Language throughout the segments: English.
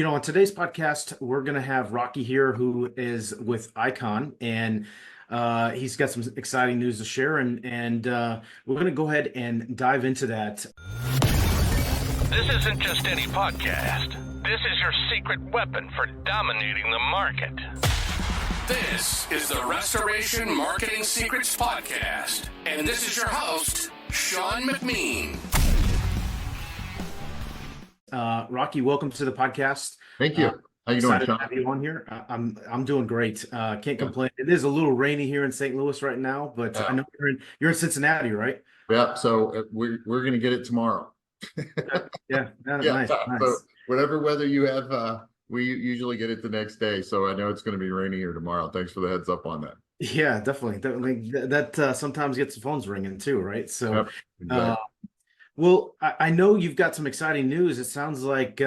On today's podcast, we're going to have Rocky here, who is with Icon, and he's got some exciting news to share, and we're going to go ahead and dive into that. This isn't just any podcast. This is your secret weapon for dominating the market. This is the Restoration Marketing Secrets Podcast, and this is your host, Sean McMean. Rocky, welcome to the podcast. Thank you. How you doing, Excited Sean? to have you on here. I'm doing great. Can't complain. It is a little rainy here in St. Louis right now, but I know you're in Cincinnati, right? Yeah. So we're going to get it tomorrow. Yeah. Nice. Nice. So whatever weather you have, we usually get it the next day. So I know it's going to be rainy here tomorrow. Thanks for the heads up on that. Yeah, definitely. That sometimes gets the phones ringing too, right? So, Yep, exactly. Well, I know you've got some exciting news. It sounds like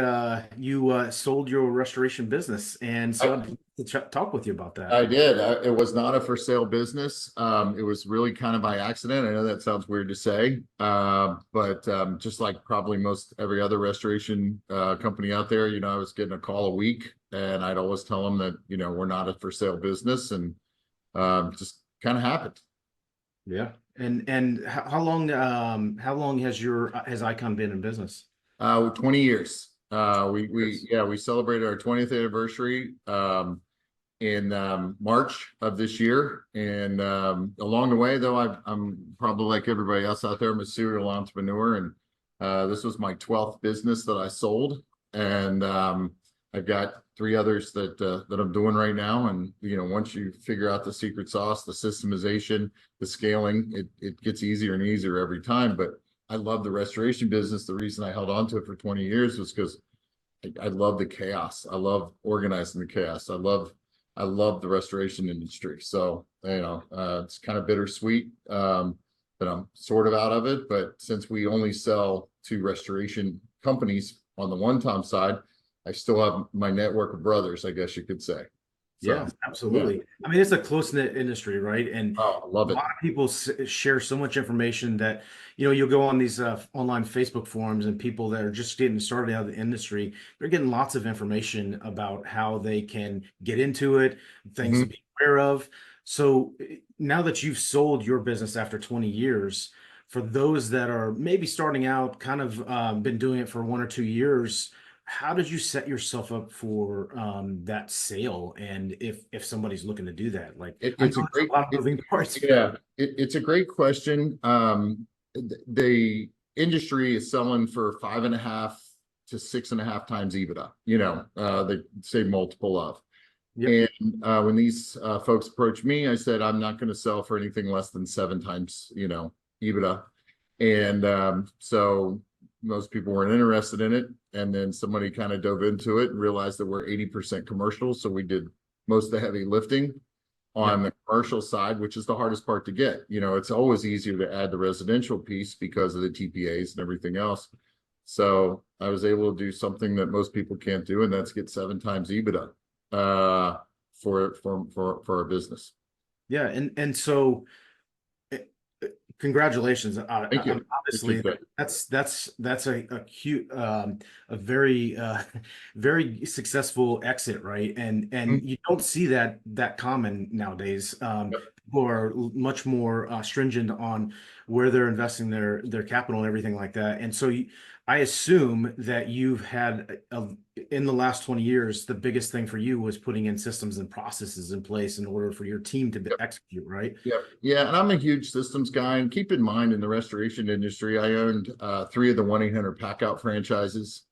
you sold your restoration business, and so I'd like to talk with you about that. I did. It was not a for sale business. It was really kind of by accident. I know that sounds weird to say, but just like probably most every other restoration company out there, I was getting a call a week, and I'd always tell them that, we're not a for sale business, and just kind of happened. Yeah. And how long has Icon been in business? 20 years. We celebrated our 20th anniversary in March of this year, and along the way, though, I'm probably like everybody else out there. I'm a serial entrepreneur, and this was my 12th business that I sold, and I've got 3 others that I'm doing right now. And once you figure out the secret sauce, the systemization, the scaling, it gets easier and easier every time. But I love the restoration business. The reason I held on to it for 20 years was because I love the chaos. I love organizing the chaos. I love the restoration industry. So it's kind of bittersweet that I'm sort of out of it. But since we only sell to restoration companies on the One Tom side, I still have my network of brothers, I guess you could say. So, yeah, absolutely. Yeah. I mean, it's a close-knit industry, right? And I love it. A lot of people share so much information that, you'll go on these online Facebook forums, and people that are just getting started out of the industry, they're getting lots of information about how they can get into it, things to be aware of. So now that you've sold your business after 20 years, for those that are maybe starting out, kind of been doing it for 1 or 2 years, how did you set yourself up for that sale? And if somebody's looking to do that, it's a lot of moving parts. Yeah, it's a great question. The industry is selling for 5.5 to 6.5 times EBITDA. They say multiple of. Yep. And when these folks approached me, I said, I'm not going to sell for anything less than 7 times, EBITDA. And so most people weren't interested in it. And then somebody kind of dove into it and realized that we're 80% commercial. So we did most of the heavy lifting on the commercial side, which is the hardest part to get. It's always easier to add the residential piece because of the TPAs and everything else. So I was able to do something that most people can't do, and that's get 7 times EBITDA for our business. Yeah. And so congratulations. Thank you. Obviously, that's a cute, a very very successful exit, right? And you don't see that common nowadays. People are much more stringent on where they're investing their capital and everything like that. And so I assume that you've had in the last 20 years, the biggest thing for you was putting in systems and processes in place in order for your team to execute, right? Yeah. And I'm a huge systems guy. And keep in mind, in the restoration industry, I owned 3 of the 1-800 Pack-Out franchises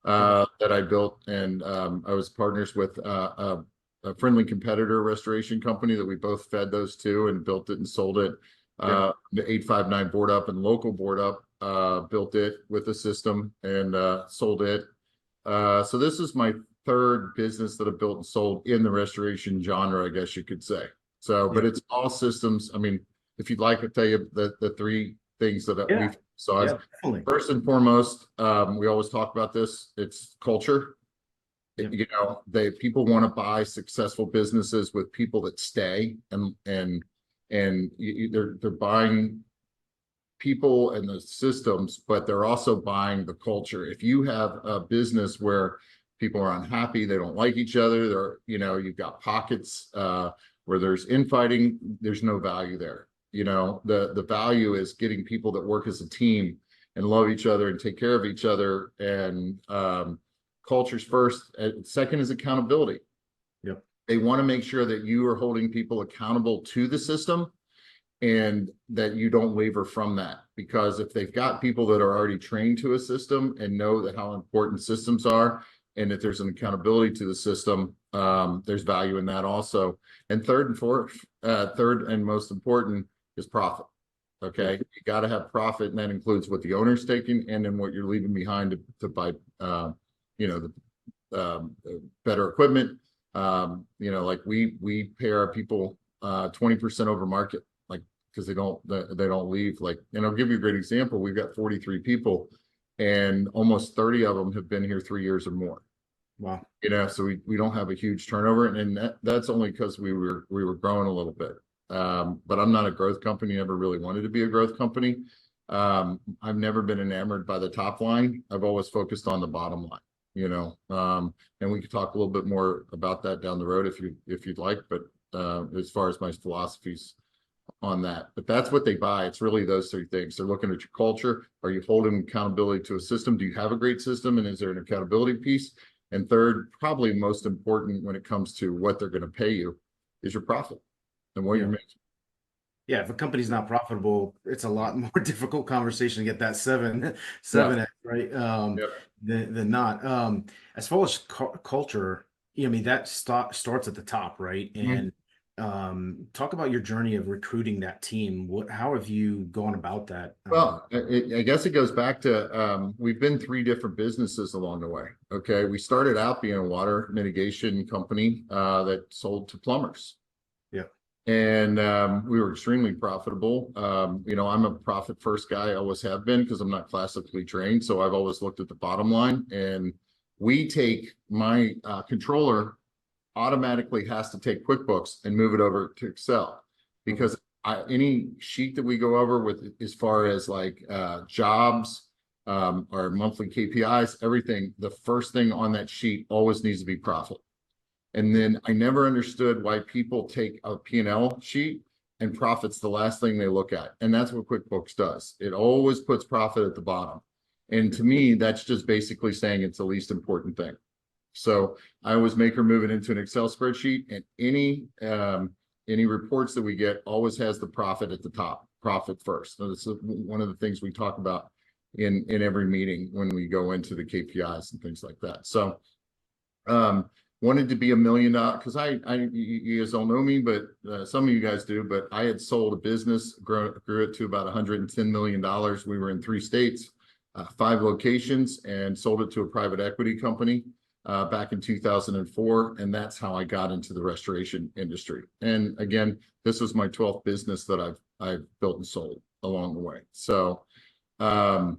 that I built. And I was partners with a friendly competitor restoration company that we both fed those to and built it and sold it. The 859 Board Up and Local Board Up built it with a system and sold it. So this is my 3rd business that I built and sold in the restoration genre, I guess you could say. So, but it's all systems. I mean, if you'd like, I'll tell you the 3 things that we've saw. First and foremost, we always talk about this. It's culture. People want to buy successful businesses with people that stay, and they're buying people and the systems, but they're also buying the culture. If you have a business where People are unhappy. They don't like each other. They're, you've got pockets where there's infighting. There's no value there. The value is getting people that work as a team and love each other and take care of each other. And culture's first. Second is accountability. Yep. They want to make sure that you are holding people accountable to the system and that you don't waver from that. Because if they've got people that are already trained to a system and know that how important systems are, and if there's an accountability to the system, there's value in that also. And third and most important is profit. Okay, you got to have profit, and that includes what the owner's taking and then what you're leaving behind to buy, the better equipment. Like we pay our people 20% over market, like, because they don't leave. Like, and I'll give you a great example. We've got 43 people, and almost 30 of them have been here 3 years or more. Wow. So we don't have a huge turnover, and that's only because we were growing a little bit. But I'm not a growth company. Never really wanted to be a growth company. I've never been enamored by the top line. I've always focused on the bottom line. And we could talk a little bit more about that down the road if you'd like. But as far as my philosophies on that, but that's what they buy. It's really those three things. They're looking at your culture. Are you holding accountability to a system? Do you have a great system? And is there an accountability piece? And third, probably most important when it comes to what they're going to pay you, is your profit and what you're making. Yeah, if a company's not profitable, it's a lot more difficult conversation to get that 7x, right? Than not. As far as culture, I mean, that starts at the top, right? And talk about your journey of recruiting that team. How have you gone about that? Well, I guess it goes back to we've been 3 different businesses along the way. Okay, we started out being a water mitigation company that sold to plumbers. Yeah. And we were extremely profitable. I'm a profit first guy. I always have been, because I'm not classically trained. So I've always looked at the bottom line. And we take my controller automatically has to take QuickBooks and move it over to Excel, because any sheet that we go over with, as far as like jobs, our monthly KPIs, everything, the first thing on that sheet always needs to be profit. And then I never understood why people take a P&L sheet and profit's the last thing they look at. And that's what QuickBooks does. It always puts profit at the bottom. And to me, that's just basically saying it's the least important thing. So I always make her move it into an Excel spreadsheet, and any reports that we get always has the profit at the top, profit first. So this is one of the things we talk about in every meeting when we go into the KPIs and things like that. So wanted to be $1 million, because you guys don't know me, but some of you guys do, but I had sold a business, grew it to about $110 million. We were in 3 states, 5 locations, and sold it to a private equity company back in 2004. And that's how I got into the restoration industry. And again, this was my 12th business that I've built and sold along the way. So, and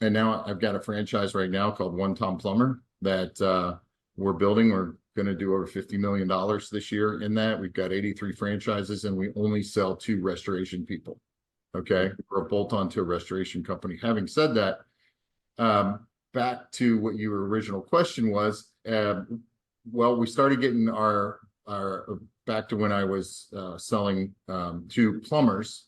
now I've got a franchise right now called One Tom Plumber that we're building. We're going to do over $50 million this year in that. We've got 83 franchises, and we only sell to restoration people. Okay, we're a bolt-on to a restoration company. Having said that, back to what your original question was, well, we started getting our back to when I was selling to plumbers,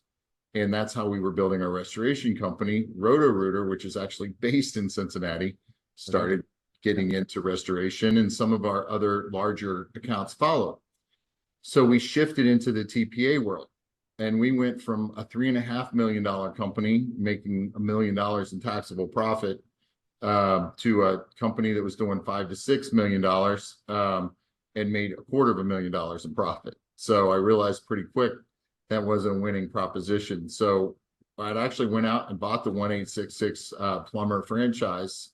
and that's how we were building our restoration company. Roto-Rooter, which is actually based in Cincinnati, started getting into restoration, and some of our other larger accounts followed. So we shifted into the TPA world, and we went from a $3.5 million company making $1 million in taxable profit to a company that was doing $5 to $6 million and made $250,000 in profit. So I realized pretty quick that wasn't a winning proposition. So I actually went out and bought the 1866 plumber franchise,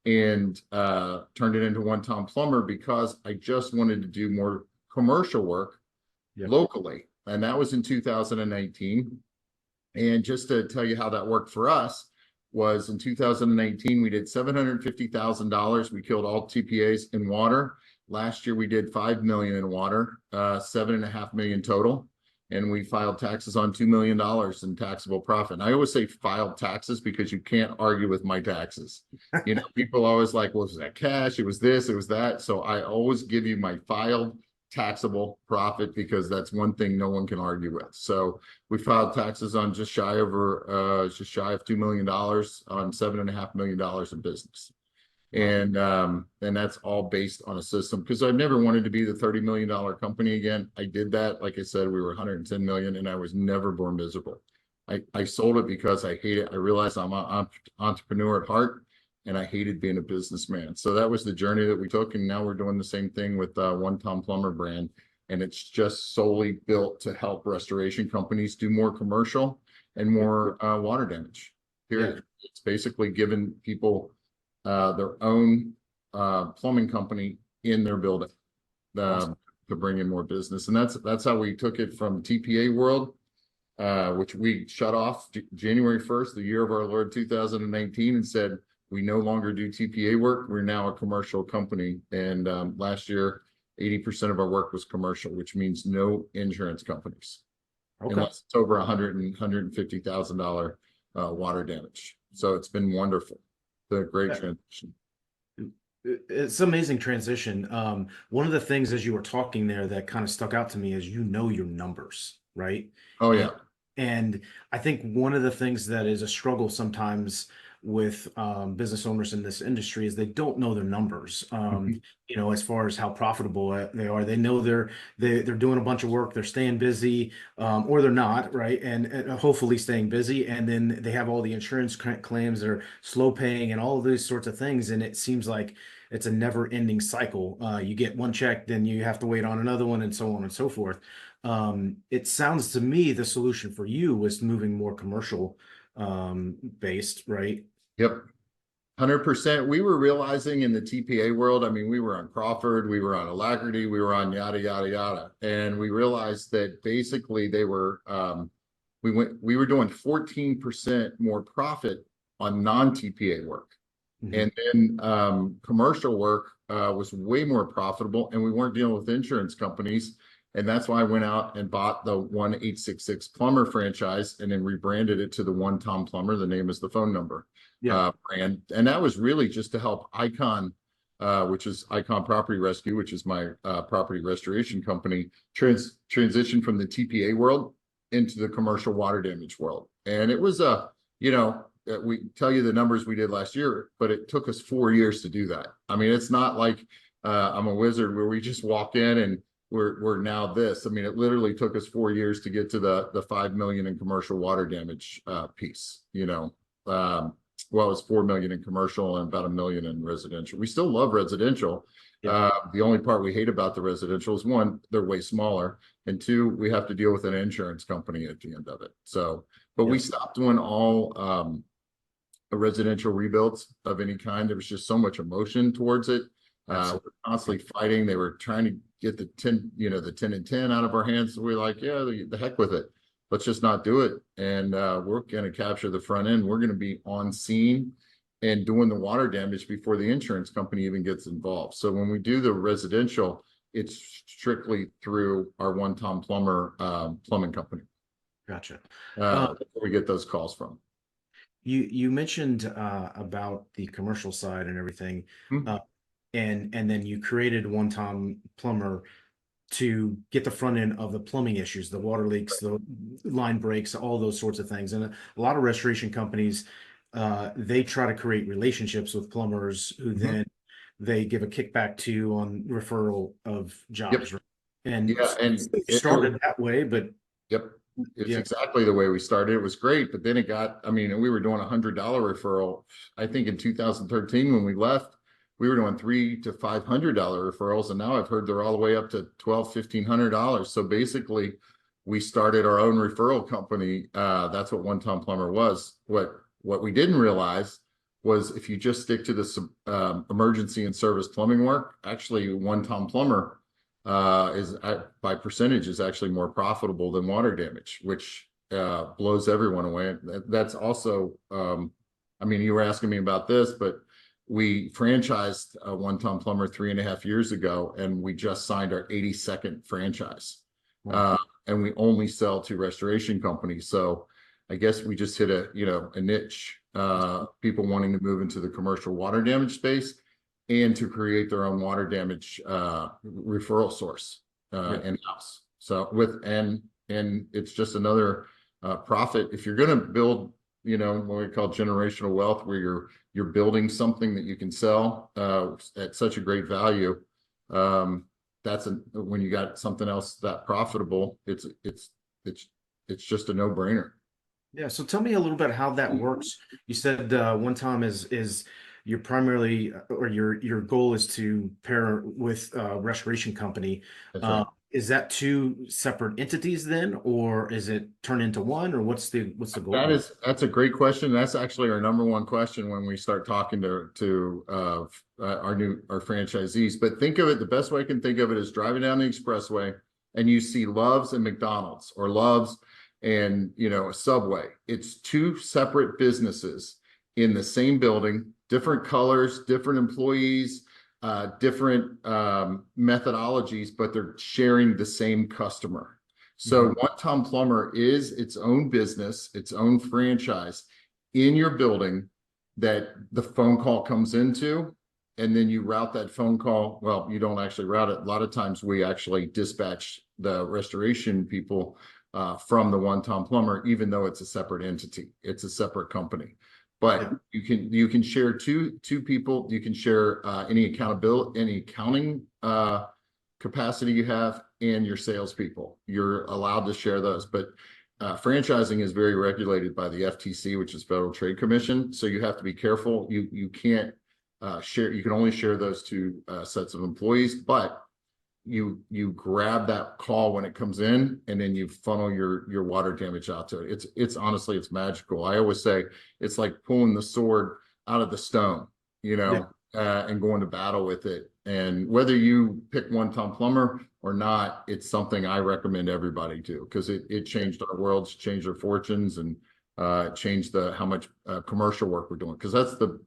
and turned it into One Tom Plumber, because I just wanted to do more commercial work locally. And that was in 2019. And just to tell you how that worked for us, was in 2019, we did $750,000. We killed all TPAs in water. Last year, we did $5 million in water, $7.5 million total. and we filed taxes on $2 million in taxable profit. And I always say filed taxes because you can't argue with my taxes. You know, people always like, well, was that cash? It was this, it was that. So I always give you my filed taxable profit because that's one thing no one can argue with. So we filed taxes on just shy of $2 million on $7.5 million in business. And that's all based on a system, because I've never wanted to be the $30 million company again. I did that. Like I said, we were 110 million and I was never born miserable. I sold it because I hate it. I realized I'm an entrepreneur at heart and I hated being a businessman. So that was the journey that we took. And now we're doing the same thing with One Tom Plumber brand. And it's just solely built to help restoration companies do more commercial and more water damage. Period. Yeah. It's basically giving people their own plumbing company in their building to bring in more business. And that's how we took it from TPA world, which we shut off January 1st, the year of our Lord 2019, and said, we no longer do TPA work. We're now a commercial company. And last year, 80% of our work was commercial, which means no insurance companies. Okay. Unless it's over $150,000 water damage. So it's been wonderful. The great transition. It's an amazing transition. One of the things as you were talking there that kind of stuck out to me is, you know, your numbers, right? Oh yeah. And I think one of the things that is a struggle sometimes with business owners in this industry is they don't know their numbers. You know, as far as how profitable they are. They know they're doing a bunch of work, they're staying busy, or they're not, right? And hopefully staying busy. And then they have all the insurance claims that are slow paying and all of these sorts of things. And it seems like it's a never ending cycle. You get one check, then you have to wait on another one, and so on and so forth. It sounds to me the solution for you was moving more commercial based, right? Yep. 100%. We were realizing in the TPA world, I mean, we were on Crawford, we were on Alacrity, we were on yada, yada, yada. And we realized that basically they were, we were doing 14% more profit on non-TPA work. And then commercial work was way more profitable, and we weren't dealing with insurance companies. And that's why I went out and bought the 1-866 Plumber franchise and then rebranded it to the One Tom Plumber. The name is the phone number brand. And that was really just to help Icon, which is Icon Property Rescue, which is my property restoration company, transition from the TPA world into the commercial water damage world. And it was you know, we tell you the numbers we did last year, but it took us 4 years to do that. I mean, it's not like I'm a wizard where we just walk in and we're now this. I mean, it literally took us 4 years to get to the 5 million in commercial water damage piece. You know, well, it's 4 million in commercial and about 1 million in residential. We still love residential. The only part we hate about the residential is, one, they're way smaller, and two, we have to deal with an insurance company at the end of it. So, but we stopped doing all residential rebuilds of any kind. There was just so much emotion towards it. We're constantly fighting. They were trying to get the 10, you know, the 10 and 10 out of our hands. So we're like, yeah, the heck with it. Let's just not do it. And we're going to capture the front end. We're going to be on scene and doing the water damage before the insurance company even gets involved. So when we do the residential, it's strictly through our One Tom Plumber plumbing company. Gotcha. Where we get those calls from. You mentioned about the commercial side and everything. And then you created One Tom Plumber to get the front end of the plumbing issues, the water leaks, the line breaks, all those sorts of things. And a lot of restoration companies, they try to create relationships with plumbers who then they give a kickback to on referral of jobs. Right? And it started that way, but it's exactly the way we started. It was great, but then it got, I mean, we were doing $100 referral. I think in 2013 when we left, we were doing $300 to $500 referrals, and now I've heard they're all the way up to $1,200, $1,500. So basically, we started our own referral company. That's what One Tom Plumber was. What we didn't realize was if you just stick to the emergency and service plumbing work, actually One Tom Plumber is by percentage is actually more profitable than water damage, which blows everyone away. That's also, I mean, you were asking me about this, but we franchised One Tom Plumber 3.5 years ago, and we just signed our 82nd franchise. and we only sell to restoration companies. So I guess we just hit a niche, people wanting to move into the commercial water damage space and to create their own water damage referral source in-house. So and it's just another profit. If you're going to build, what we call generational wealth, where you're building something that you can sell at such a great value, when you got something else that profitable, it's just a no-brainer. Yeah. So tell me a little bit how that works. You said One Tom is your primarily, or your goal is to pair with a restoration company. That's right. Is that two separate entities then, or is it turned into one, or what's the goal? That's a great question. That's actually our number one question when we start talking to our franchisees. But think of it, the best way I can think of it is driving down the expressway and you see Love's and McDonald's, or Love's and a Subway. It's two separate businesses in the same building, different colors, different employees, different methodologies, but they're sharing the same customer. So One Tom Plumber is its own business, its own franchise in your building that the phone call comes into, and then you route that phone call. Well, you don't actually route it. A lot of times we actually dispatch the restoration people from the One Tom Plumber, even though it's a separate entity, it's a separate company. But you can share two people. You can share any accountability, any accounting capacity you have, and your salespeople. You're allowed to share those. But franchising is very regulated by the FTC, which is Federal Trade Commission. So you have to be careful. You can't share. You can only share those two sets of employees. But you grab that call when it comes in, and then you funnel your water damage out to it. It's honestly, it's magical. I always say it's like pulling the sword out of the stone, and going to battle with it. And whether you pick One Tom Plumber or not, it's something I recommend everybody do, because it changed our worlds, changed our fortunes, and changed how much commercial work we're doing. Because that's the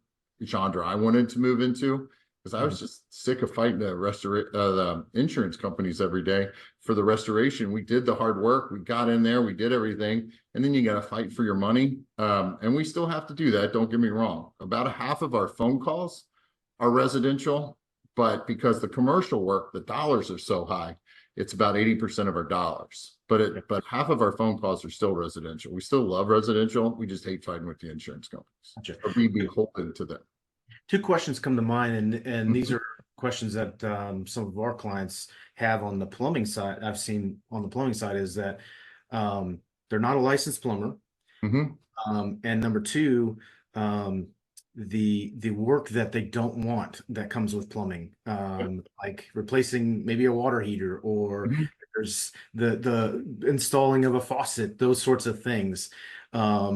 genre I wanted to move into. Because I was just sick of fighting the insurance companies every day for the restoration. We did the hard work. We got in there. We did everything. And then you got to fight for your money. And we still have to do that. Don't get me wrong. About half of our phone calls are residential. But because the commercial work, the dollars are so high, it's about 80% of our dollars. But half of our phone calls are still residential. We still love residential. We just hate fighting with the insurance companies. Gotcha. Or be beholden to them. Two questions come to mind, and these are questions that some of our clients have on the plumbing side. I've seen on the plumbing side is that they're not a licensed plumber, and number two, the work that they don't want that comes with plumbing, like replacing maybe a water heater, or there's the installing of a faucet, those sorts of things. How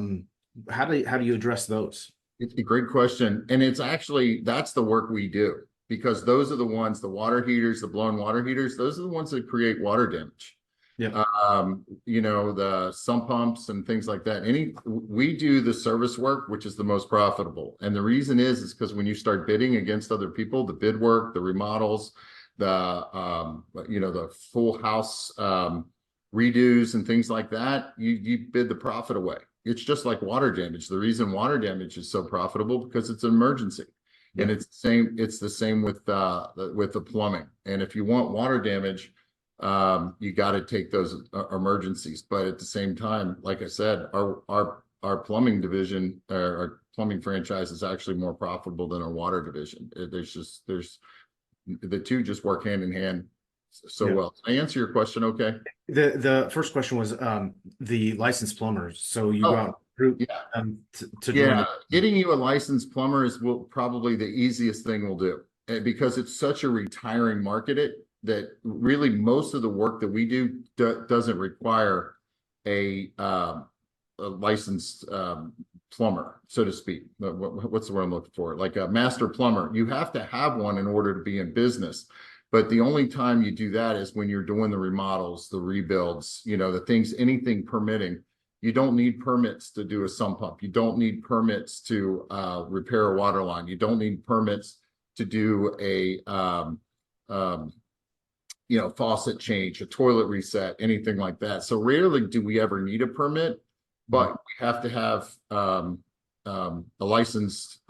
do you address those? It's a great question. And that's the work we do, because those are the ones, the water heaters, the blown water heaters, those are the ones that create water damage. Yeah. The sump pumps and things like that. We do the service work, which is the most profitable. And the reason is because when you start bidding against other people, the bid work, the remodels, the full house redos and things like that, you bid the profit away. It's just like water damage. The reason water damage is so profitable because it's an emergency, and it's the same with the plumbing. And if you want water damage, you got to take those emergencies. But at the same time, like I said, our plumbing division, our plumbing franchise, is actually more profitable than our water division. There's the two just work hand in hand so well. Did I answer your question okay? The first question was the licensed plumbers. So you go out to getting you a licensed plumber is probably the easiest thing we'll do, because it's such a retiring market that really most of the work that we do doesn't require a licensed plumber, so to speak. What's the word I'm looking for? Like a master plumber. You have to have one in order to be in business. But the only time you do that is when you're doing the remodels, the rebuilds, the things, anything permitting. You don't need permits to do a sump pump. You don't need permits to repair a water line. You don't need permits to do a faucet change, a toilet reset, anything like that. So rarely do we ever need a permit, but we have to have a licensed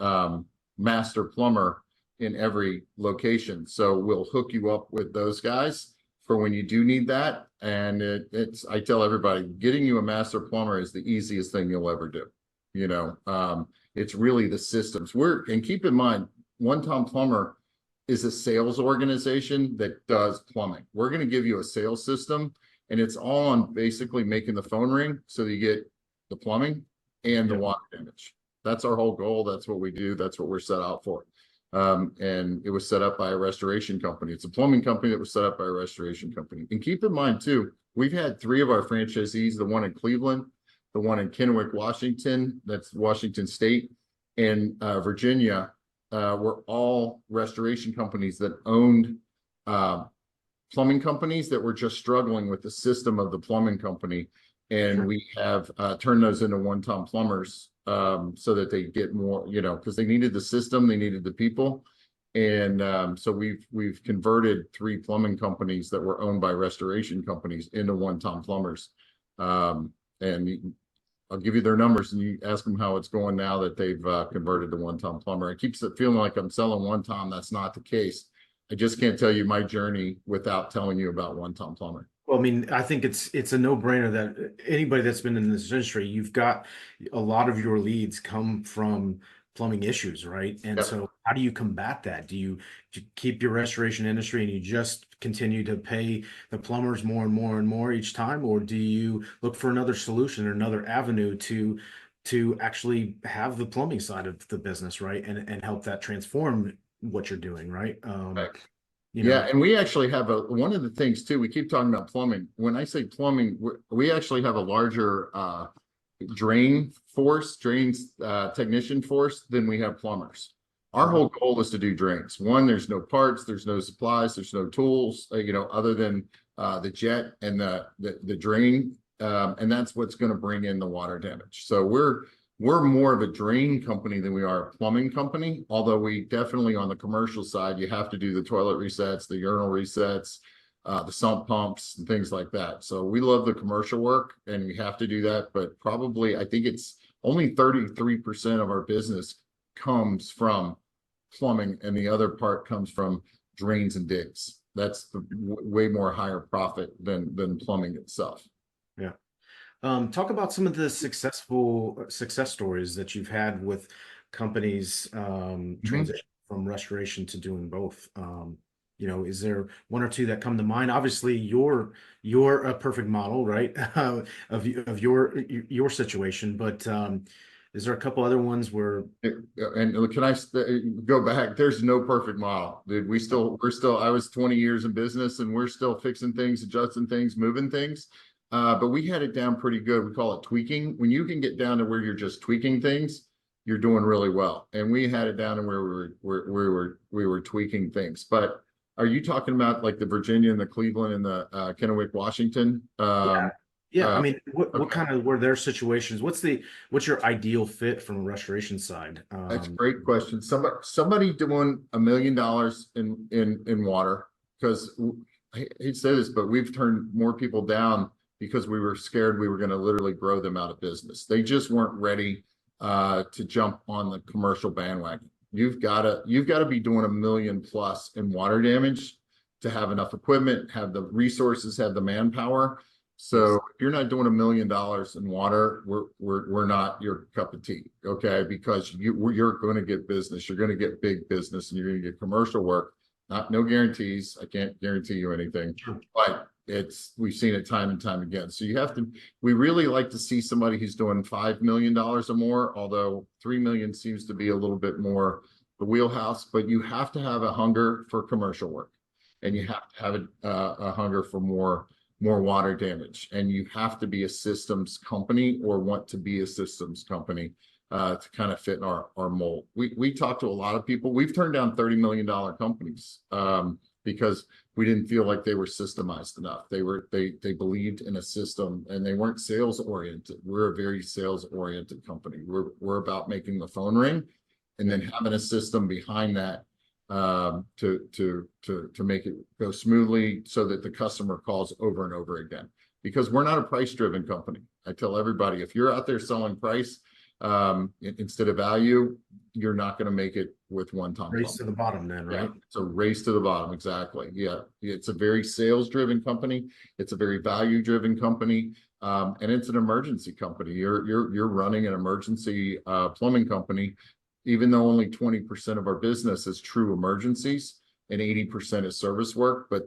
master plumber in every location. So we'll hook you up with those guys for when you do need that. And I tell everybody, getting you a master plumber is the easiest thing you'll ever do. It's really the systems. And keep in mind, One Tom Plumber is a sales organization that does plumbing. We're going to give you a sales system, and it's all on basically making the phone ring so that you get the plumbing and the water damage. That's our whole goal. That's what we do. That's what we're set out for. And it was set up by a restoration company. It's a plumbing company that was set up by a restoration company. And keep in mind too, we've had 3 of our franchisees, the one in Cleveland, the one in Kennewick, Washington, that's Washington State, and Virginia, were all restoration companies that owned plumbing companies that were just struggling with the system of the plumbing company. And we have turned those into One Tom Plumbers, so that they get more, because they needed the system, they needed the people. And so we've converted 3 plumbing companies that were owned by restoration companies into One Tom Plumbers. And I'll give you their numbers and you ask them how it's going now that they've converted to One Tom Plumber. It keeps it feeling like I'm selling One Tom. That's not the case. I just can't tell you my journey without telling you about One Tom Plumber. Well, I mean, I think it's a no-brainer that anybody that's been in this industry, you've got a lot of your leads come from plumbing issues, right? And so how do you combat that? Do you keep your restoration industry and you just continue to pay the plumbers more and more and more each time? Or do you look for another solution or another avenue to actually have the plumbing side of the business, right? And help that transform what you're doing, right? And we actually have one of the things too, we keep talking about plumbing. When I say plumbing, we actually have a larger drains technician force than we have plumbers. Our whole goal is to do drains. One, there's no parts, there's no supplies, there's no tools, other than the jet and the drain. And that's what's going to bring in the water damage. So we're more of a drain company than we are a plumbing company. Although we definitely, on the commercial side, you have to do the toilet resets, the urinal resets, the sump pumps and things like that. So we love the commercial work and we have to do that. But probably, I think it's only 33% of our business comes from plumbing and the other part comes from drains and digs. That's the way more higher profit than plumbing itself. Yeah. Talk about some of the success stories that you've had with companies transition from restoration to doing both. Is there one or two that come to mind? Obviously, you're a perfect model, right, of your situation. But is there a couple other ones where? And can I go back? There's no perfect model, dude. we're still. I was 20 years in business, and we're still fixing things, adjusting things, moving things. But we had it down pretty good. We call it tweaking. When you can get down to where you're just tweaking things, you're doing really well. And we had it down to where we were tweaking things. But are you talking about like the Virginia and the Cleveland and the Kennewick, Washington? Yeah. I mean, what kind of were their situations? What's your ideal fit from a restoration side? That's a great question. Somebody doing $1 million in water, because I hate to say this, but we've turned more people down because we were scared we were going to literally grow them out of business. They just weren't ready to jump on the commercial bandwagon. You've got to be doing $1 million plus in water damage to have enough equipment, have the resources, have the manpower. So if you're not doing $1 million in water, we're not your cup of tea, okay? Because you're going to get business, you're going to get big business, and you're going to get commercial work. No guarantees. I can't guarantee you anything, but we've seen it time and time again. So we really like to see somebody who's doing $5 million or more, although 3 million seems to be a little bit more the wheelhouse, but you have to have a hunger for commercial work, and you have to have a hunger for more water damage, and you have to be a systems company or want to be a systems company to kind of fit in our mold. We talk to a lot of people. We've turned down $30 million companies because we didn't feel like they were systemized enough. They believed in a system and they weren't sales oriented. We're a very sales oriented company. We're about making the phone ring and then having a system behind that to make it go smoothly so that the customer calls over and over again. Because we're not a price-driven company. I tell everybody, if you're out there selling price instead of value, you're not going to make it with One Tom Plumber. Race to the bottom then, right? Yeah, it's a race to the bottom. Exactly. Yeah. It's a very sales-driven company. It's a very value-driven company. And it's an emergency company. You're running an emergency plumbing company, even though only 20% of our business is true emergencies and 80% is service work. But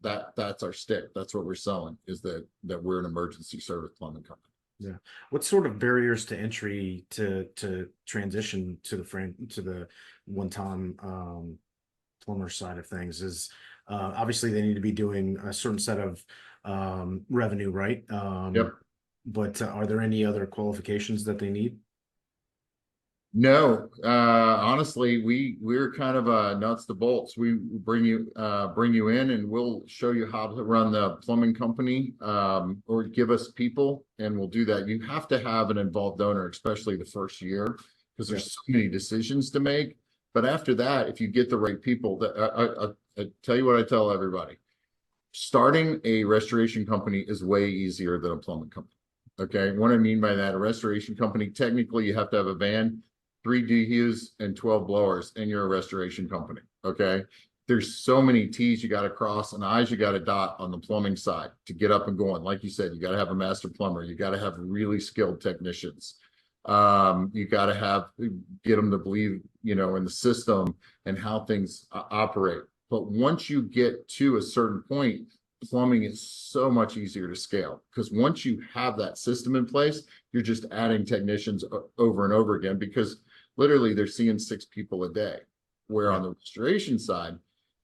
that's our stick. That's what we're selling, is that we're an emergency service plumbing company. Yeah. What sort of barriers to entry to transition to the One Tom Plumber side of things is obviously they need to be doing a certain set of revenue, right? Yep. But are there any other qualifications that they need? No, honestly, we're kind of nuts to bolts. We bring you in, and we'll show you how to run the plumbing company, or give us people, and we'll do that. You have to have an involved owner, especially the first year, because there's so many decisions to make. But after that, if you get the right people, I tell you what I tell everybody: starting a restoration company is way easier than a plumbing company. Okay, what I mean by that, a restoration company, technically, you have to have a van, 3 DUs and 12 blowers, and you're a restoration company. Okay. There's so many T's you got to cross and I's you got to dot on the plumbing side to get up and going. Like you said, you got to have a master plumber. You got to have really skilled technicians. You got to get them to believe, in the system and how things operate. But once you get to a certain point, plumbing is so much easier to scale, because once you have that system in place, you're just adding technicians over and over again, because literally they're seeing 6 people a day. Where on the restoration side,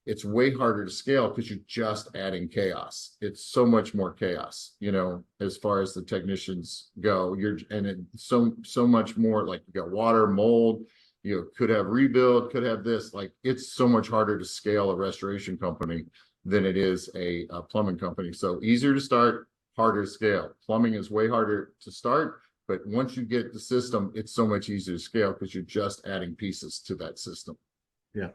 it's way harder to scale because you're just adding chaos. It's so much more chaos, as far as the technicians go. It's so much more, like you got water, mold, could have rebuild, could have this. Like, it's so much harder to scale a restoration company than it is a plumbing company. So easier to start, harder to scale. Plumbing is way harder to start, but once you get the system, it's so much easier to scale because you're just adding pieces to that system. Yeah.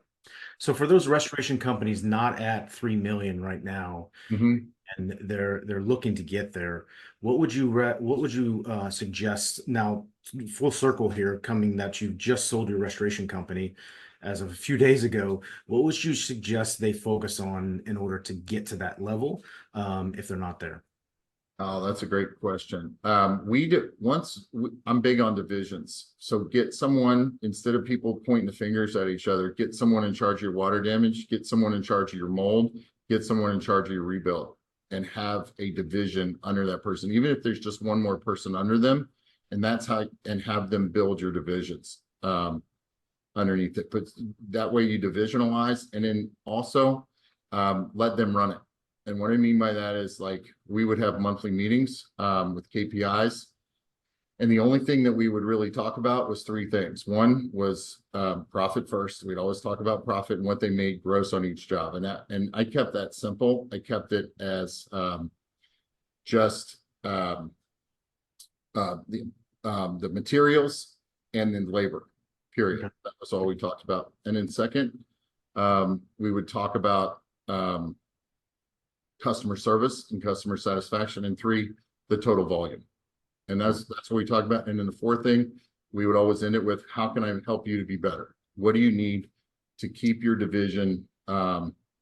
So for those restoration companies not at 3 million right now, and they're looking to get there, what would you suggest now, full circle here, coming that you just sold your restoration company as of a few days ago, what would you suggest they focus on in order to get to that level, if they're not there? Oh, that's a great question. I'm big on divisions. So get someone, instead of people pointing the fingers at each other, get someone in charge of your water damage, get someone in charge of your mold, get someone in charge of your rebuild, and have a division under that person, even if there's just one more person under them. And have them build your divisions underneath it. But that way you divisionalize, and then also let them run it. And what I mean by that is, like, we would have monthly meetings with KPIs. And the only thing that we would really talk about was 3 things. One was profit first. We'd always talk about profit and what they made gross on each job. And I kept that simple. I kept it as just the materials and then labor, period. Okay. That was all we talked about. And then second, we would talk about customer service and customer satisfaction, and 3, the total volume. And that's what we talk about. And then the 4th thing, we would always end it with, how can I help you to be better? What do you need to keep your division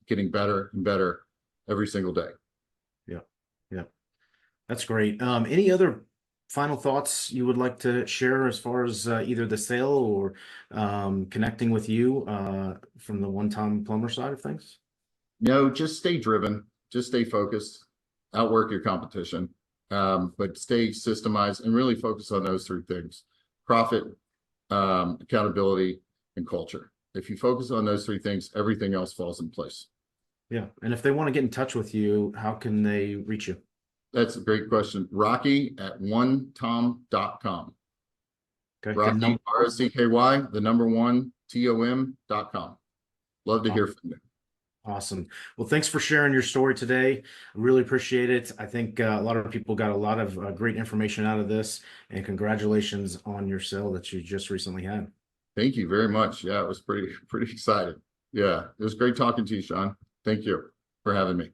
getting better and better every single day? Yeah, that's great. Any other final thoughts you would like to share as far as either the sale or connecting with you from the One Tom Plumber side of things? No, just stay driven. Just stay focused, outwork your competition, but stay systemized and really focus on those 3 things: profit, accountability, and culture. If you focus on those 3 things, everything else falls in place. Yeah. And if they want to get in touch with you, how can they reach you? That's a great question. Rocky at onetom.com. Okay. Rocky, ROCKY, the number 1, TOM.com. Love to hear from you. Awesome. Well, thanks for sharing your story today. I really appreciate it. I think a lot of people got a lot of great information out of this, and congratulations on your sale that you just recently had. Thank you very much. Yeah, it was pretty excited. Yeah, it was great talking to you, Sean. Thank you for having me.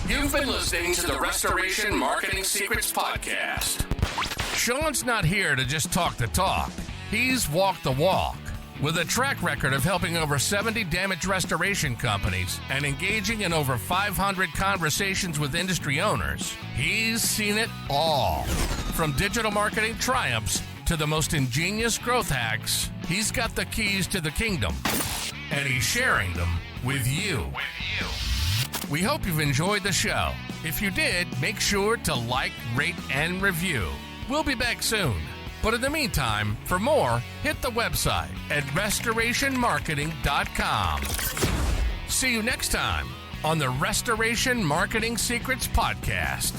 You've been listening to the Restoration Marketing Secrets Podcast. Sean's not here to just talk the talk. He's walked the walk. With a track record of helping over 70 damaged restoration companies and engaging in over 500 conversations with industry owners, he's seen it all. From digital marketing triumphs to the most ingenious growth hacks, he's got the keys to the kingdom, and he's sharing them with you. We hope you've enjoyed the show. If you did, make sure to like, rate, and review. We'll be back soon. But in the meantime, for more, hit the website at restorationmarketing.com. See you next time on the Restoration Marketing Secrets Podcast.